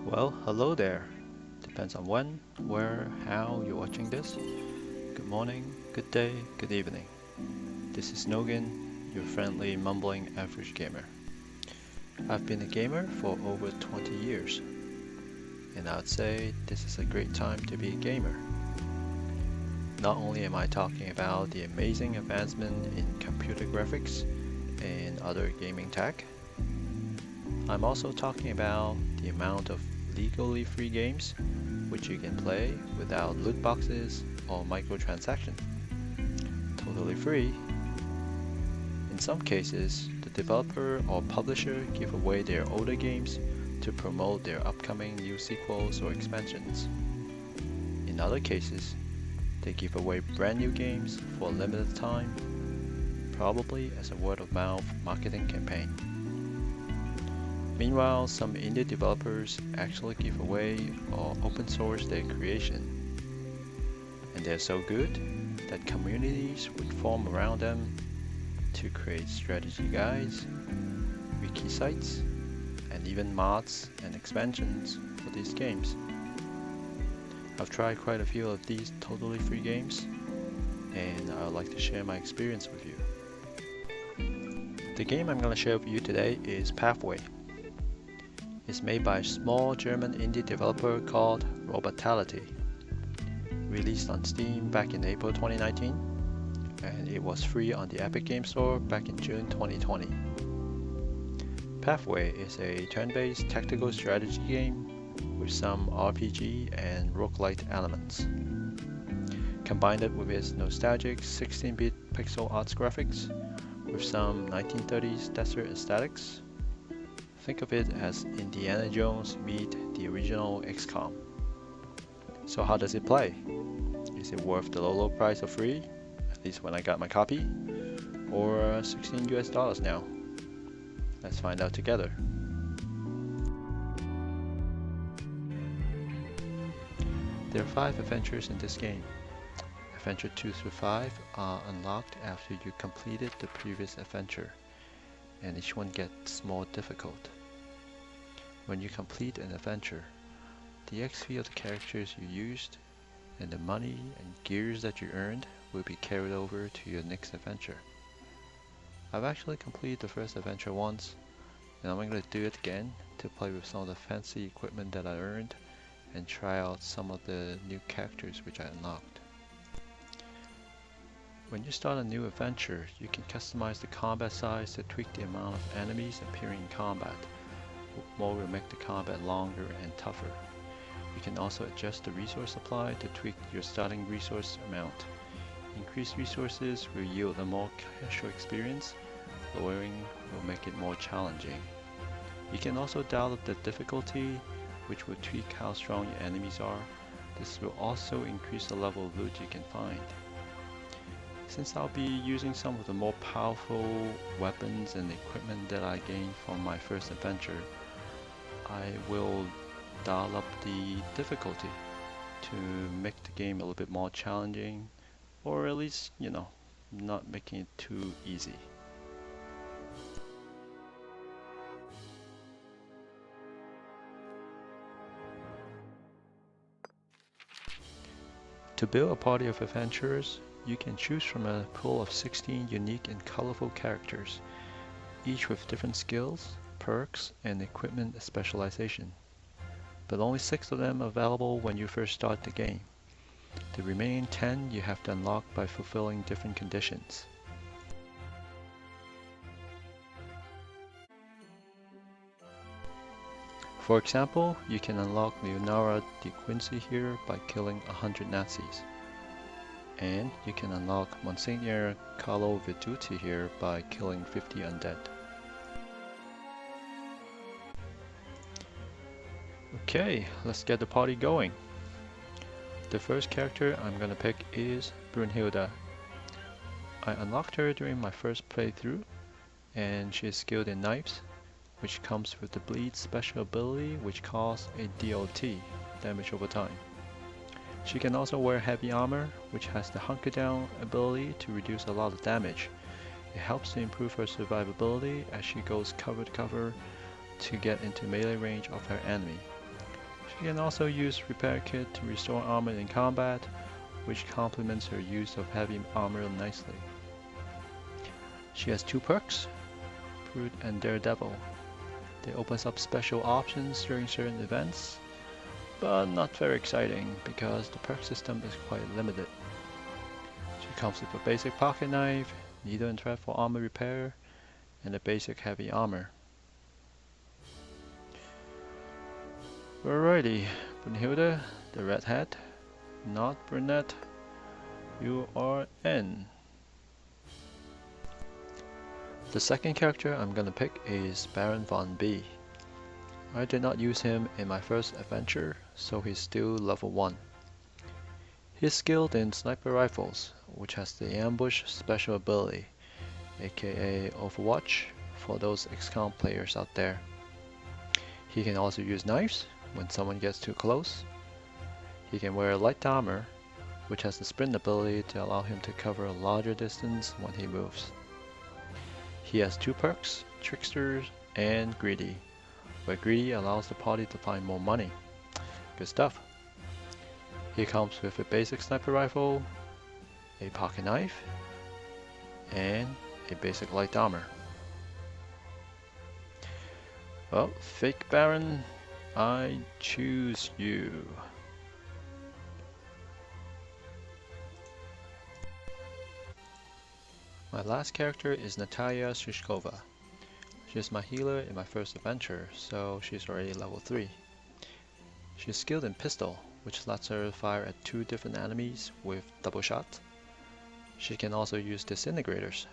Well, hello there. Depends on when, where, how you're watching this. Good morning, good day, good evening. This is Nougan, your friendly, mumbling average gamer. I've been a gamer for over 20 years, and I'd say this is a great time to be a gamer. Not only am I talking about the amazing advancement in computer graphics and other gaming tech, I'm also talking about the amount of legally free games which you can play without loot boxes or microtransactions. Totally free. In some cases, the developer or publisher give away their older games to promote their upcoming new sequels or expansions. In other cases, they give away brand new games for a limited time, probably as a word of mouth marketing campaign. Meanwhile, some indie developers actually give away or open source their creation, and they're so good that communities would form around them to create strategy guides, wiki sites, and even mods and expansions for these games. I've tried quite a few of these totally free games, and I'd like to share my experience with you. The game I'm going to share with you today is Pathway. It's made by a small German indie developer called Robotality. Released on Steam back in April 2019, and it was free on the Epic Game Store back in June 2020. Pathway is a turn-based tactical strategy game with some RPG and roguelite elements. Combine it with its nostalgic 16-bit pixel arts graphics with some 1930s desert aesthetics. Think of it as Indiana Jones meet the original XCOM. So how does it play? Is it worth the low price of free, at least when I got my copy, or 16 US dollars now? Let's find out together. There are 5 adventures in this game. Adventure 2 through 5 are unlocked after you completed the previous adventure, and each one gets more difficult. When you complete an adventure, the XP of the characters you used and the money and gears that you earned will be carried over to your next adventure. I've actually completed the first adventure once, and I'm going to do it again to play with some of the fancy equipment that I earned and try out some of the new characters which I unlocked. When you start a new adventure, you can customize the combat size to tweak the amount of enemies appearing in combat. More will make the combat longer and tougher. You can also adjust the resource supply to tweak your starting resource amount. Increased resources will yield a more casual experience, lowering will make it more challenging. You can also dial up the difficulty, which will tweak how strong your enemies are. This will also increase the level of loot you can find. Since I'll be using some of the more powerful weapons and equipment that I gained from my first adventure, I will dial up the difficulty to make the game a little bit more challenging, or at least, not making it too easy. To build a party of adventurers, you can choose from a pool of 16 unique and colorful characters, each with different skills, perks, and equipment specialization. But only 6 of them are available when you first start the game. The remaining 10 you have to unlock by fulfilling different conditions. For example, you can unlock Leonora de Quincy here by killing 100 Nazis. And you can unlock Monsignor Carlo Veduti here by killing 50 undead. Okay, let's get the party going. The first character I'm gonna pick is Brunhilde. I unlocked her during my first playthrough, and she is skilled in knives, which comes with the bleed special ability which causes a DOT, damage over time. She can also wear heavy armor, which has the hunker down ability to reduce a lot of damage. It helps to improve her survivability as she goes cover to cover to get into melee range of her enemy. She can also use Repair Kit to restore armor in combat, which complements her use of heavy armor nicely. She has 2 perks, Brute and Daredevil. They opens up special options during certain events, but not very exciting because the perk system is quite limited. She comes with a basic pocket knife, needle and thread for armor repair, and a basic heavy armor. Alrighty, Brunhilde, the redhead, not brunette, you are in. The second character I'm gonna pick is Baron von B. I did not use him in my first adventure, so he's still level 1. He's skilled in sniper rifles, which has the ambush special ability, aka Overwatch, for those XCOM players out there. He can also use knives when someone gets too close. He can wear light armor, which has the sprint ability to allow him to cover a larger distance when he moves. He has 2 perks, Trickster and Greedy, where Greedy allows the party to find more money. Good stuff. He comes with a basic sniper rifle, a pocket knife, and a basic light armor. Well, Fake Baron, I choose you. My last character is Natalia Shishkova. She's my healer in my first adventure, so she's already level 3. She's skilled in pistol, which lets her fire at 2 different enemies with double shot. She can also use disintegrators,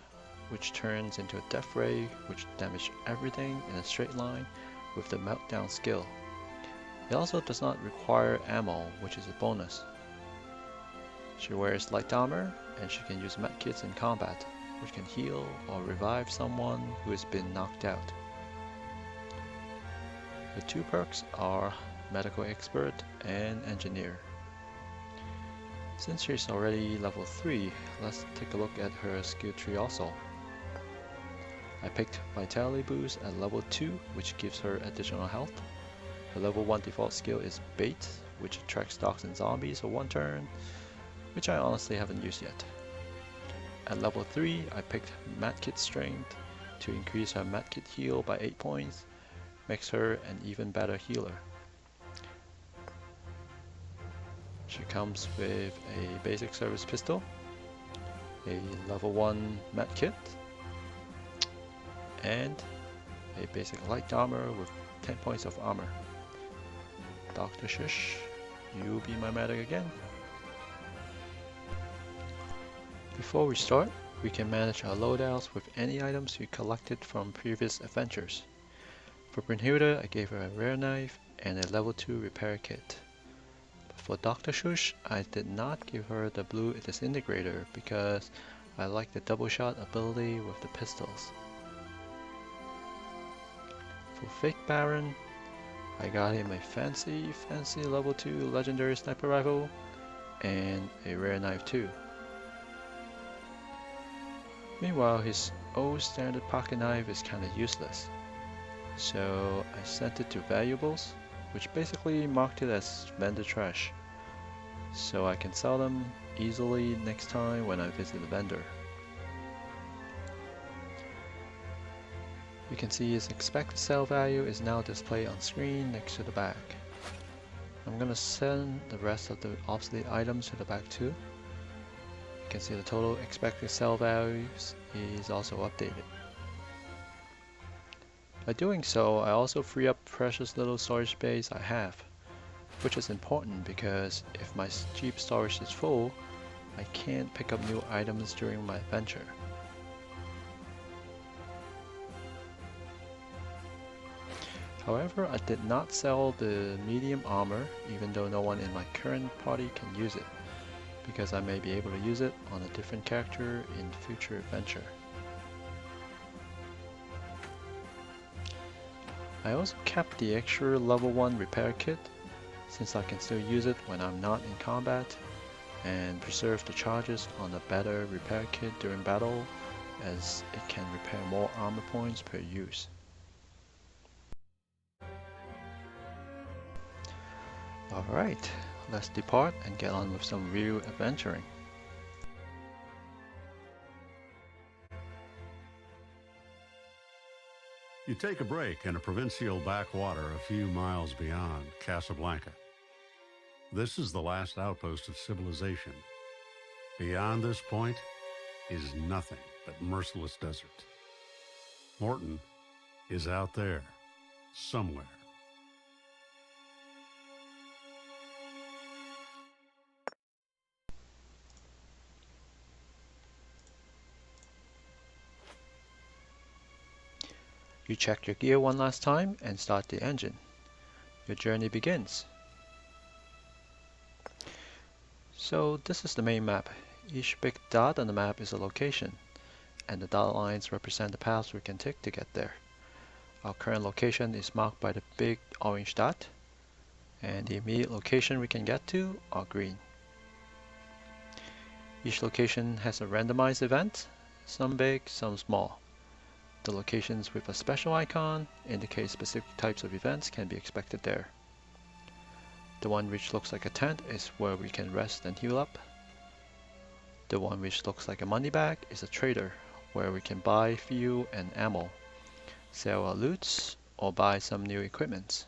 which turns into a death ray which damages everything in a straight line with the meltdown skill. It also does not require ammo, which is a bonus. She wears light armor, and she can use medkits in combat, which can heal or revive someone who has been knocked out. The 2 perks are Medical Expert and Engineer. Since she's already level 3, let's take a look at her skill tree also. I picked Vitality Boost at level 2, which gives her additional health. Her level 1 default skill is Bait, which attracts dogs and zombies for 1 turn, which I honestly haven't used yet. At level 3, I picked Medkit Strength to increase her medkit heal by 8 points, makes her an even better healer. She comes with a basic service pistol, a level 1 medkit, and a basic light armor with 10 points of armor. Dr. Shush, you be my medic again. Before we start, we can manage our loadouts with any items we collected from previous adventures. For Brunhilde, I gave her a rare knife and a level 2 repair kit. But for Dr. Shush, I did not give her the blue disintegrator because I like the double shot ability with the pistols. For Fake Baron, I got him a fancy level 2 legendary sniper rifle and a rare knife too. Meanwhile, his old standard pocket knife is kinda useless, so I sent it to Valuables, which basically marked it as vendor trash, so I can sell them easily next time when I visit the vendor. You can see his expected sell value is now displayed on screen next to the bag. I'm gonna send the rest of the obsolete items to the bag too. You can see the total expected sell values is also updated. By doing so, I also free up precious little storage space I have, which is important because if my cheap storage is full, I can't pick up new items during my adventure. However, I did not sell the medium armor, even though no one in my current party can use it, because I may be able to use it on a different character in future adventure. I also kept the extra level 1 repair kit, since I can still use it when I'm not in combat, and preserve the charges on a better repair kit during battle, as it can repair more armor points per use. Alright, let's depart and get on with some real adventuring. You take a break in a provincial backwater a few miles beyond Casablanca. This is the last outpost of civilization. Beyond this point is nothing but merciless desert. Morton is out there, somewhere. You check your gear one last time and start the engine. Your journey begins. So this is the main map. Each big dot on the map is a location, and the dotted lines represent the paths we can take to get there. Our current location is marked by the big orange dot, and the immediate location we can get to are green. Each location has a randomized event, some big, some small. The locations with a special icon indicate specific types of events can be expected there. The one which looks like a tent is where we can rest and heal up. The one which looks like a money bag is a trader, where we can buy fuel and ammo, sell our loots, or buy some new equipment.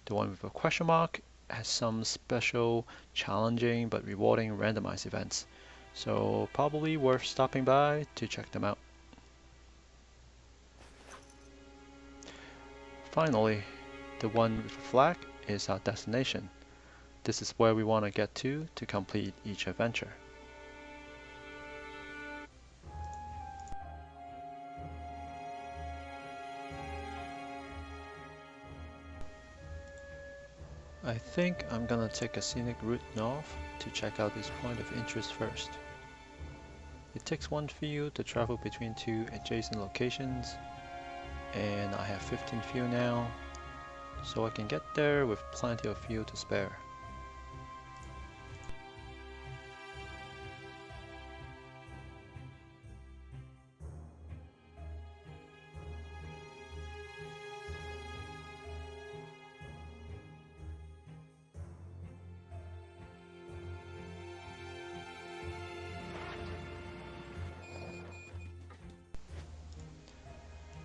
The one with a question mark has some special, challenging but rewarding randomized events, so probably worth stopping by to check them out. Finally, the one with a flag is our destination. This is where we want to get to complete each adventure. I think I'm gonna take a scenic route north to check out this point of interest first. It takes one fuel to travel between two adjacent locations, and I have 15 fuel now, so I can get there with plenty of fuel to spare.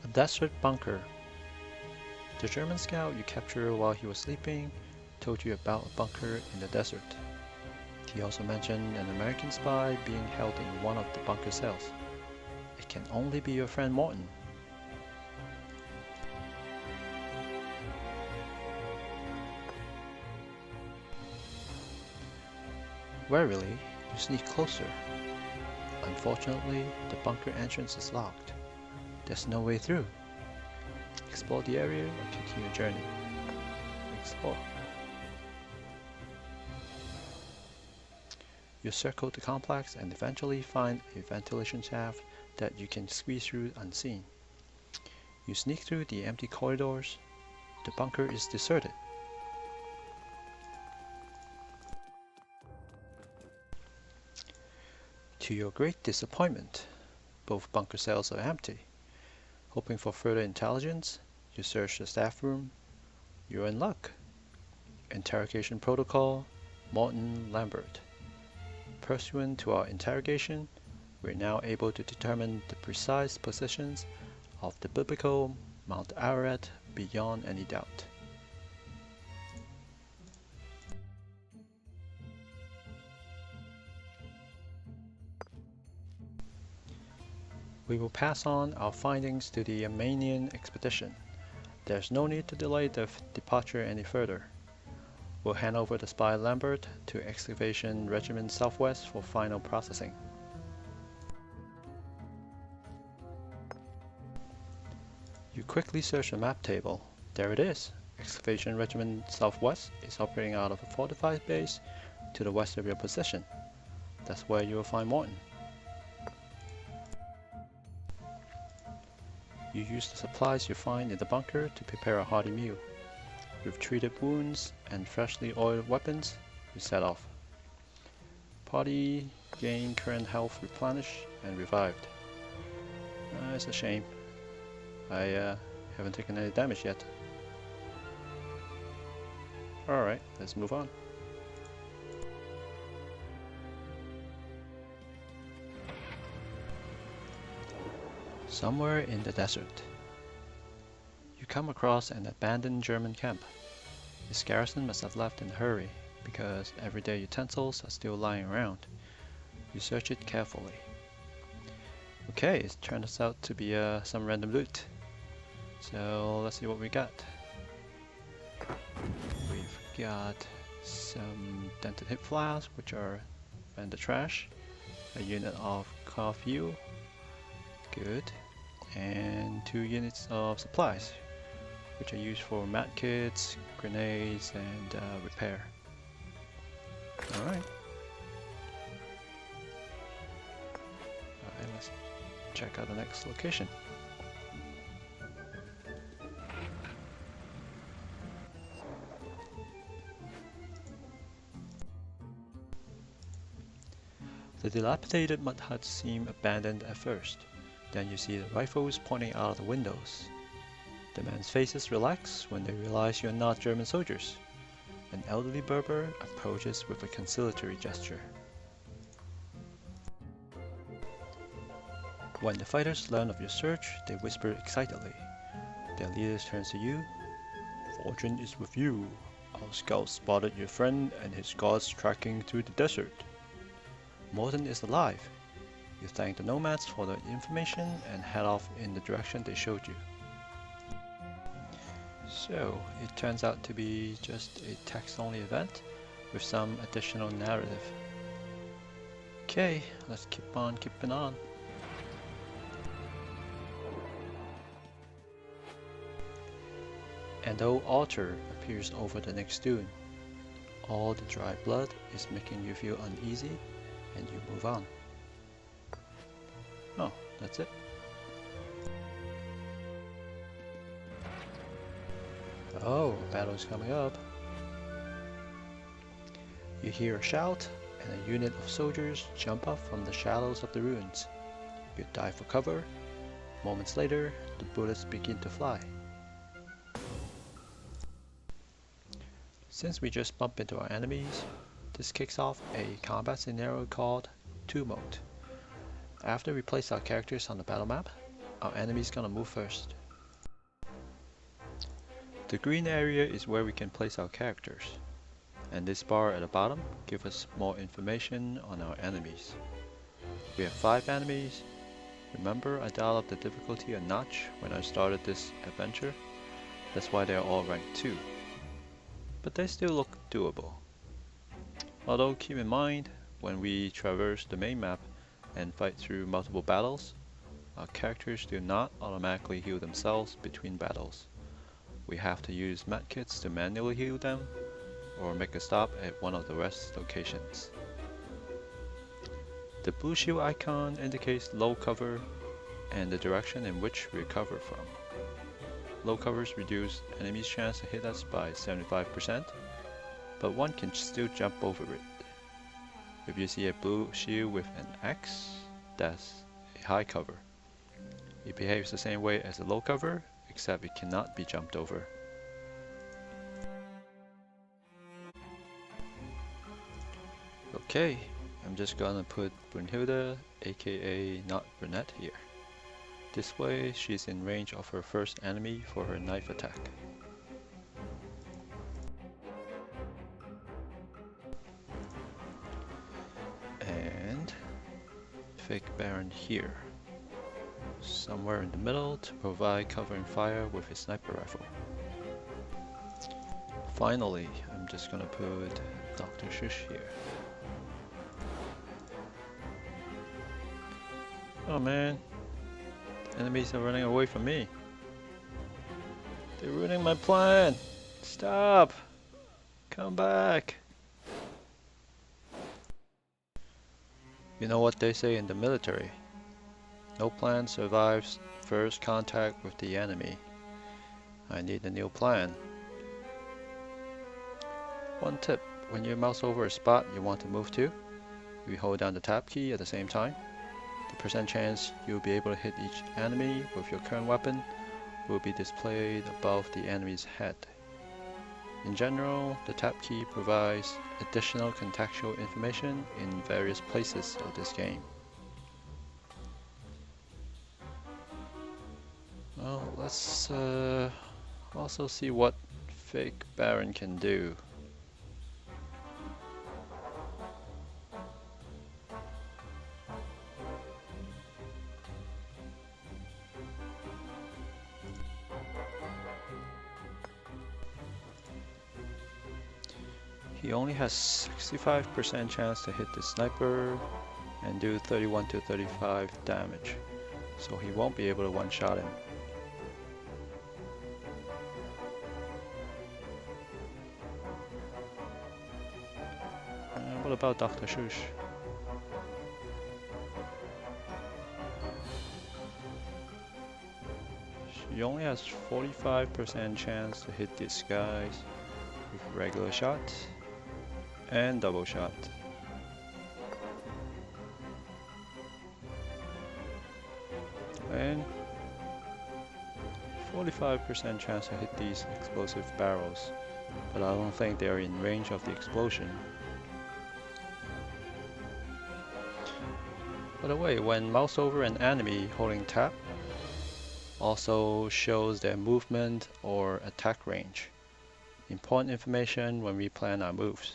A desert bunker. The German scout you captured while he was sleeping told you about a bunker in the desert. He also mentioned an American spy being held in one of the bunker cells. It can only be your friend Morton. Warily, you sneak closer. Unfortunately, the bunker entrance is locked. There's no way through. Explore the area or continue your journey. Explore. You circle the complex and eventually find a ventilation shaft that you can squeeze through unseen. You sneak through the empty corridors. The bunker is deserted. To your great disappointment, both bunker cells are empty. Hoping for further intelligence, you search the staff room. You're in luck. Interrogation protocol, Morton Lambert. Pursuant to our interrogation, we're now able to determine the precise positions of the biblical Mount Ararat beyond any doubt. We will pass on our findings to the Armenian expedition. There's no need to delay the departure any further. We'll hand over the spy Lambert to Excavation Regiment Southwest for final processing. You quickly search the map table. There it is. Excavation Regiment Southwest is operating out of a fortified base to the west of your position. That's where you will find Morton. You use the supplies you find in the bunker to prepare a hearty meal. With treated wounds and freshly oiled weapons, you set off. Party gain current health replenished and revived. It's a shame. I haven't taken any damage yet. Alright, let's move on. Somewhere in the desert, you come across an abandoned German camp. Its garrison must have left in a hurry, because everyday utensils are still lying around. You search it carefully. Okay, it turns out to be some random loot. So let's see what we got. We've got some dented hip flasks, which are vendor trash. A unit of car fuel, good. And 2 units of supplies, which are used for mat kits, grenades, and repair. Alright. Alright, let's check out the next location. The dilapidated mud huts seem abandoned at first. Then you see the rifles pointing out of the windows. The men's faces relax when they realize you're not German soldiers. An elderly Berber approaches with a conciliatory gesture. When the fighters learn of your search, they whisper excitedly. Their leader turns to you. "Fortune is with you. Our scouts spotted your friend and his guards tracking through the desert. Morton is alive." You thank the nomads for the information and head off in the direction they showed you. So, it turns out to be just a text-only event with some additional narrative. Okay, let's keep on keeping on. An old altar appears over the next dune. All the dry blood is making you feel uneasy, and you move on. Oh, that's it. Oh, battle's coming up. You hear a shout, and a unit of soldiers jump up from the shadows of the ruins. You dive for cover. Moments later, the bullets begin to fly. Since we just bumped into our enemies, this kicks off a combat scenario called 2 mode. After we place our characters on the battle map, our enemy's gonna move first. The green area is where we can place our characters, and this bar at the bottom gives us more information on our enemies. We have 5 enemies. Remember, I dialed up the difficulty a notch when I started this adventure? That's why they are all ranked 2. But they still look doable. Although keep in mind, when we traverse the main map and fight through multiple battles, our characters do not automatically heal themselves between battles. We have to use medkits to manually heal them, or make a stop at one of the rest locations. The blue shield icon indicates low cover and the direction in which we recover from. Low covers reduce enemies' chance to hit us by 75%, but one can still jump over it. If you see a blue shield with an X, that's a high cover. It behaves the same way as a low cover, except it cannot be jumped over. Okay, I'm just gonna put Brunhilde, aka not Brunette, here. This way she's in range of her first enemy for her knife attack. And fake Baron here, somewhere in the middle to provide covering fire with his sniper rifle. Finally, I'm just gonna put Dr. Shush here. Oh man, enemies are running away from me. They're ruining my plan. Stop! Come back! You know what they say in the military? No plan survives first contact with the enemy. I need a new plan. One tip, when you mouse over a spot you want to move to, you hold down the tab key at the same time. The percent chance you'll be able to hit each enemy with your current weapon will be displayed above the enemy's head. In general, the tab key provides additional contextual information in various places of this game. Well, let's also see what Fake Baron can do. He only has 65% chance to hit the sniper and do 31 to 35 damage, so he won't be able to one-shot him. What about Dr. Shush? She only has 45% chance to hit these guys with regular shot and double shot. And 45% chance to hit these explosive barrels, but I don't think they're in range of the explosion. By the way, when mouse over an enemy holding tab, also shows their movement or attack range. Important information when we plan our moves.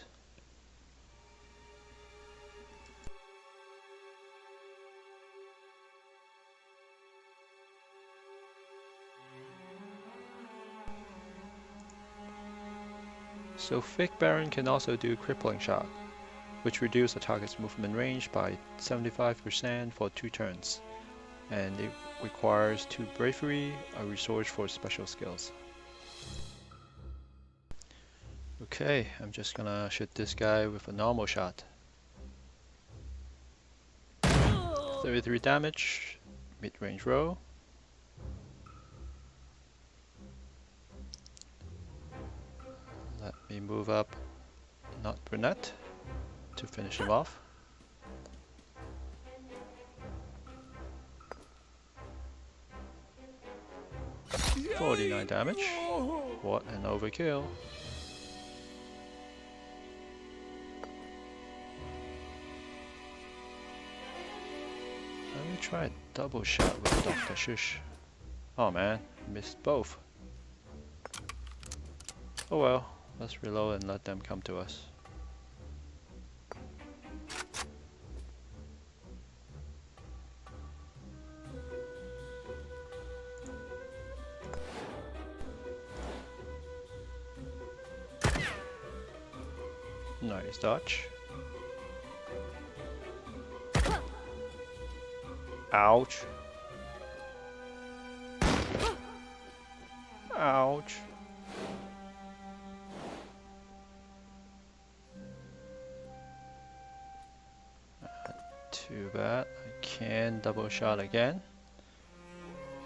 So Fake Baron can also do Crippling Shot, which reduces a target's movement range by 75% for 2 turns, and it requires 2 bravery, a resource for special skills. Okay, I'm just gonna shoot this guy with a normal shot. 33 damage, mid-range row. Let me move up Not Brunette to finish him off. Yay! 49 damage. What an overkill. Let me try a double shot with Dr. Shush. Oh man, missed both. Oh well, let's reload and let them come to us. Nice dodge. Ouch. Ouch. Too bad. I can double shot again.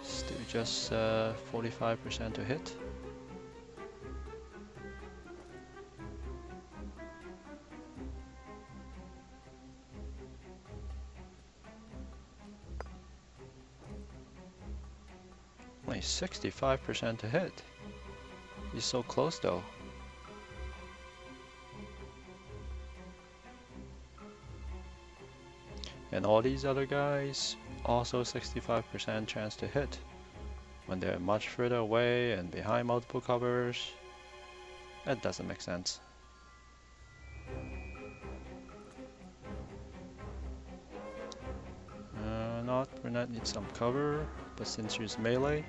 Still just 45% to hit. Only 65% to hit. He's so close though. And all these other guys, also 65% chance to hit. When they're much further away and behind multiple covers, that doesn't make sense. Not Brunette needs some cover, but since she's melee,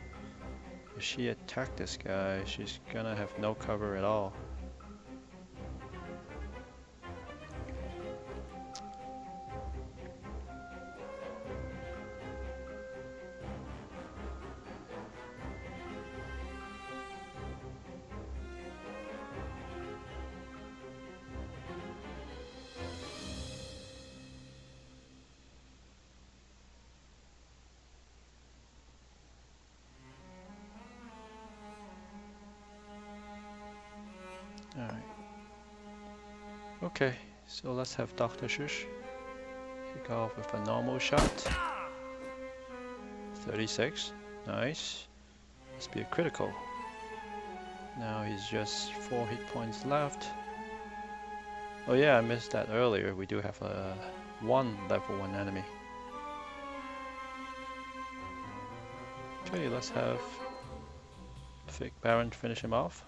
if she attack this guy, she's gonna have no cover at all. Alright. Okay, so let's have Dr. Shush kick off with a normal shot. 36. Nice. Must be a critical. Now he's just 4 hit points left. Oh yeah, I missed that earlier. We do have a level 1 enemy. Okay, let's have Fake Baron finish him off.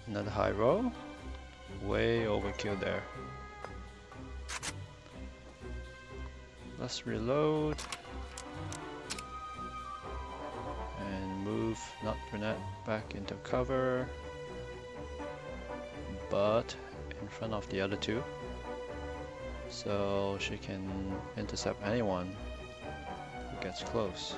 Another high roll. Way overkill there. Let's reload. And move not brunette back into cover. But in front of the other two. So she can intercept anyone who gets close.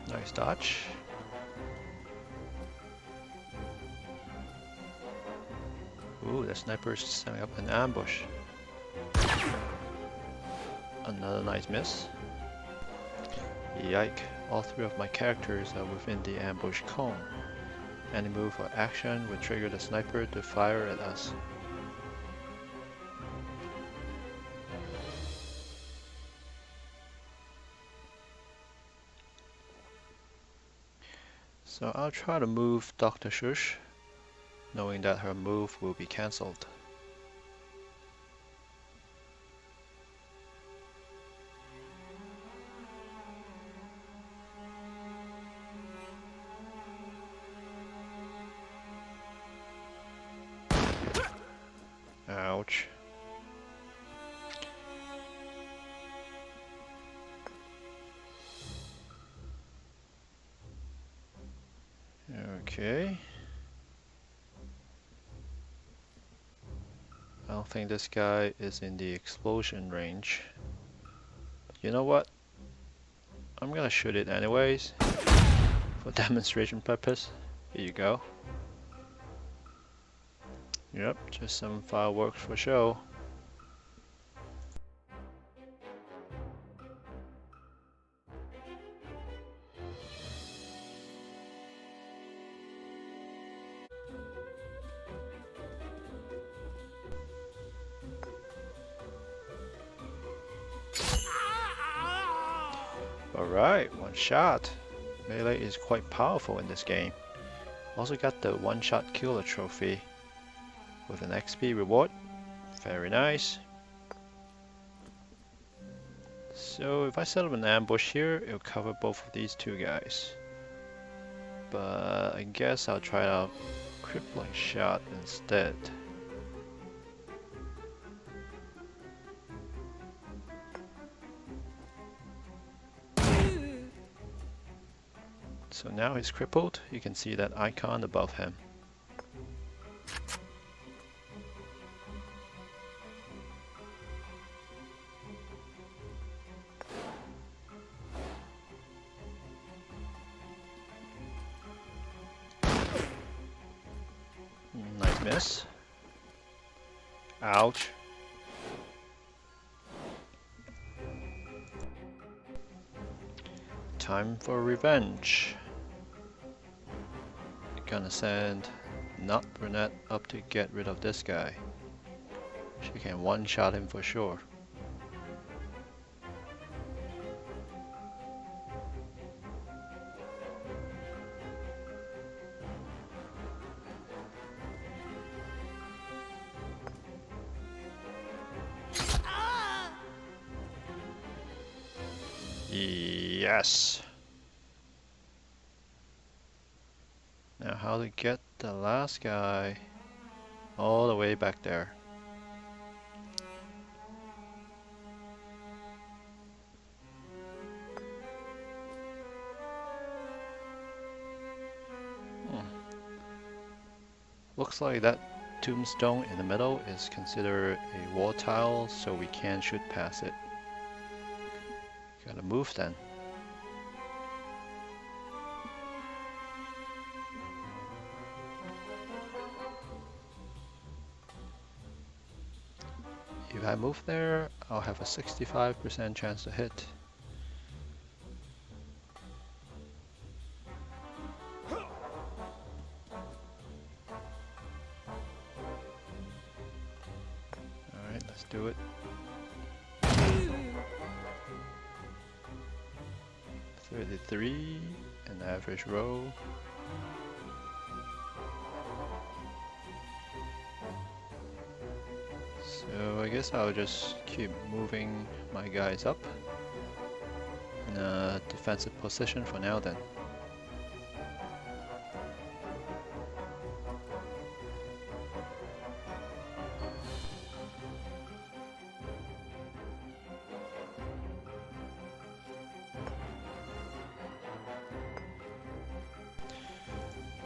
Nice dodge. Ooh, the sniper's setting up an ambush. Another nice miss. Yike, all 3 of my characters are within the ambush cone. Any move or action would trigger the sniper to fire at us. So I'll try to move Dr. Shush, knowing that her move will be cancelled. Ouch. Okay. I don't think this guy is in the explosion range. But you know what? I'm gonna shoot it anyways. For demonstration purpose. Here you go. Yep, just some fireworks for show. Alright, one shot. Melee is quite powerful in this game. Also got the one shot killer trophy with an XP reward. Very nice. So if I set up an ambush here, it'll cover both of these two guys. But I guess I'll try out crippling shot instead. So now he's crippled, you can see that icon above him. Nice miss. Ouch. Time for revenge. Gonna send not brunette up to get rid of this guy. She can one-shot him for sure. Yes! Now how to get the last guy all the way back there. Looks like that tombstone in the middle is considered a wall tile, so we can't shoot past it. Gotta move then. If I move there, I'll have a 65% chance to hit. Alright, let's do it. 33, an average roll. So I guess I'll just keep moving my guys up in a defensive position for now then.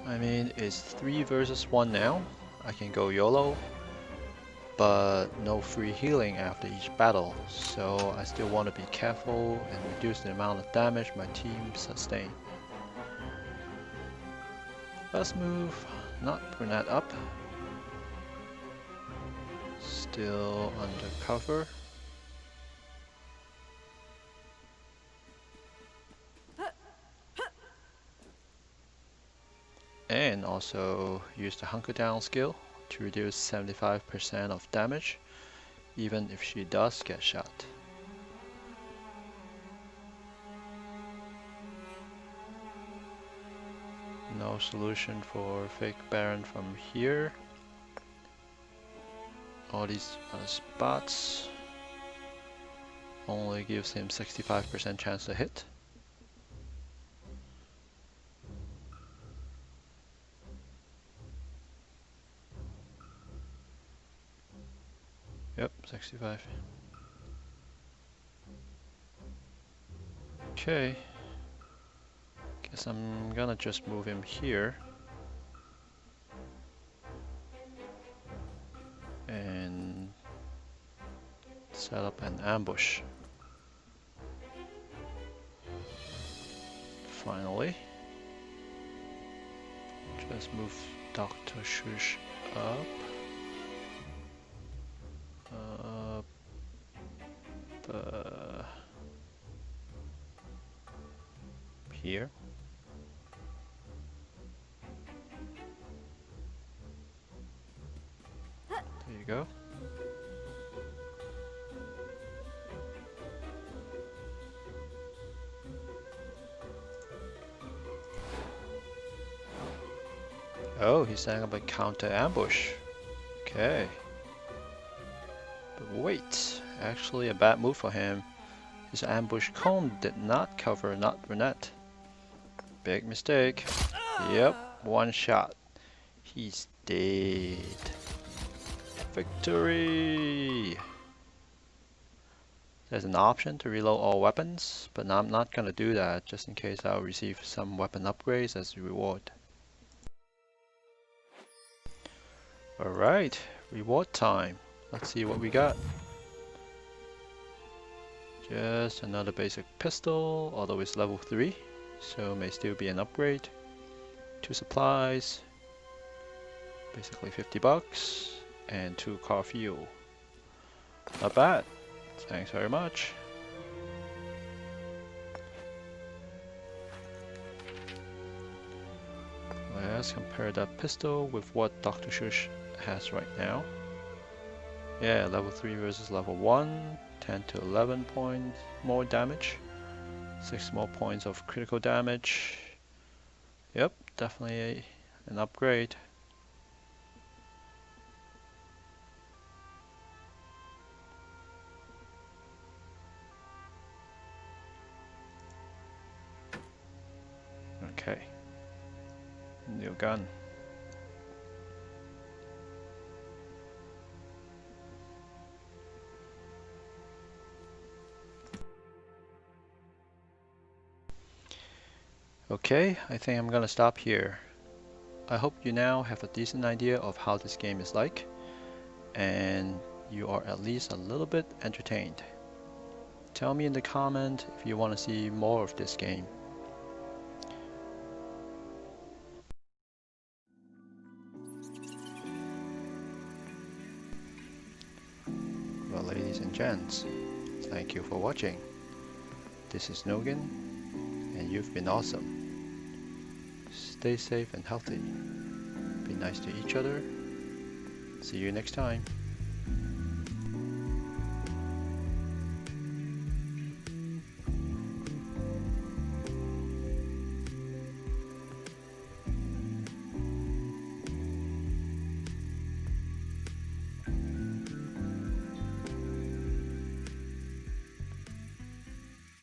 I mean, it's 3 versus 1 now. I can go YOLO, but no free healing after each battle, so I still want to be careful and reduce the amount of damage my team sustain. Let's move, not brunette up. Still under cover. And also use the hunker down skill to reduce 75% of damage, even if she does get shot. No solution for fake Baron from here. All these spots only gives him 65% chance to hit. Yep, 65. Okay. Guess I'm gonna just move him here. And set up an ambush. Finally. Just move Dr. Shush up. Here. There you go. Oh, he's setting up a counter ambush. Okay. But wait, actually a bad move for him. His ambush cone did not cover not brunette. Big mistake. Yep, one shot. He's dead. Victory! There's an option to reload all weapons, but I'm not gonna do that just in case I'll receive some weapon upgrades as a reward. Alright, reward time. Let's see what we got. Just another basic pistol, although it's level 3, so may still be an upgrade. 2 supplies, basically 50 bucks, and 2 car fuel. Not bad. Thanks very much. Let's compare that pistol with what Dr. Shush has right now. Yeah, level 3 versus level 1, 10 to 11 points more damage, 6 more points of critical damage. Yep, definitely an upgrade. Okay, new gun. Okay, I think I'm gonna stop here. I hope you now have a decent idea of how this game is like, and you are at least a little bit entertained. Tell me in the comment if you want to see more of this game. Well, chance. Thank you for watching. This is Nougan, and you've been awesome. Stay safe and healthy. Be nice to each other. See you next time.